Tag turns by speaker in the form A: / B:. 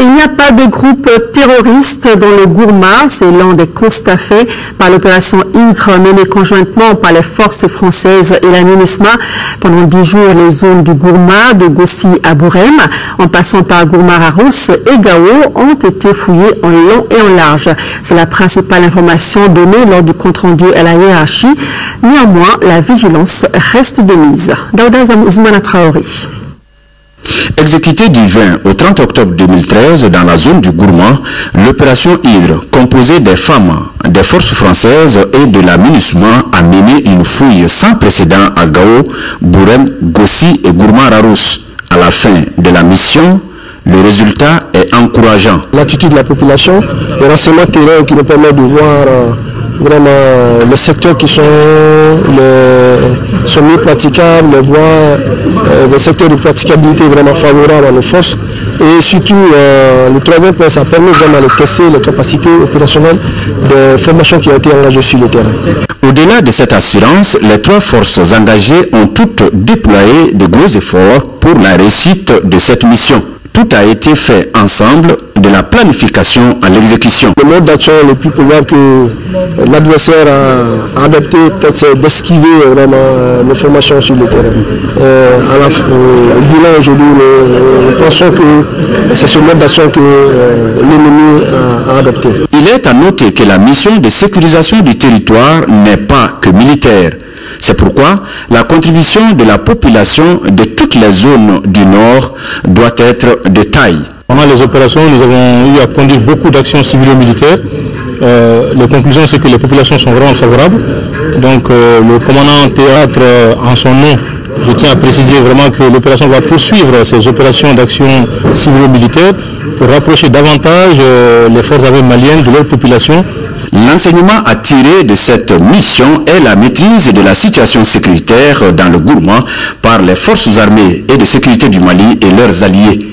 A: Il n'y a pas de groupe terroriste dans le Gourma. C'est l'un des constats faits par l'opération Hydre menée conjointement par les forces françaises et la MINUSMA. Pendant 10 jours, les zones du Gourma, de Gossi à Bourem, en passant par Gourma-Rarousse et Gao, ont été fouillées en long et en large. C'est la principale information donnée lors du compte-rendu à la hiérarchie. Néanmoins, la vigilance reste de mise. Daouda Zoumana Traoré.
B: Exécutée du 20 au 30 octobre 2013 dans la zone du Gourma, l'opération Hydre, composée des femmes, des forces françaises et de la MINUSMA, a mené une fouille sans précédent à Gao, Bourem, Gossi et Gourma-Rarousse. À la fin de la mission, le résultat est encourageant.
C: L'attitude de la population, les renseignements terrain qui nous permettent de voir vraiment les secteurs qui sont mieux praticables, les voies, les secteurs de praticabilité vraiment favorables à nos forces. Et surtout, le troisième point, ça permet vraiment de tester les capacités opérationnelles des formations qui ont été engagées sur le terrain.
B: Au-delà de cette assurance, les 3 forces engagées ont toutes déployé de gros efforts pour la réussite de cette mission. Tout a été fait ensemble, de la planification à l'exécution.
C: Le mode d'action le plus probable que l'adversaire a adopté, peut-être c'est d'esquiver vraiment les formations sur le terrain. Au bilan aujourd'hui, nous pensons que c'est ce mode d'action que l'ennemi a adopté.
B: Il est à noter que la mission de sécurisation du territoire n'est pas que militaire. C'est pourquoi la contribution de la population de toutes les zones du Nord doit être de taille.
D: Pendant les opérations, nous avons eu à conduire beaucoup d'actions civilo-militaires. La conclusion, c'est que les populations sont vraiment favorables. Donc le commandant théâtre, en son nom, je tiens à préciser vraiment que l'opération va poursuivre ces opérations d'action civilo-militaire pour rapprocher davantage les forces armées maliennes de leur population.
B: L'enseignement à tirer de cette mission est la maîtrise de la situation sécuritaire dans le Gourma par les forces armées et de sécurité du Mali et leurs alliés.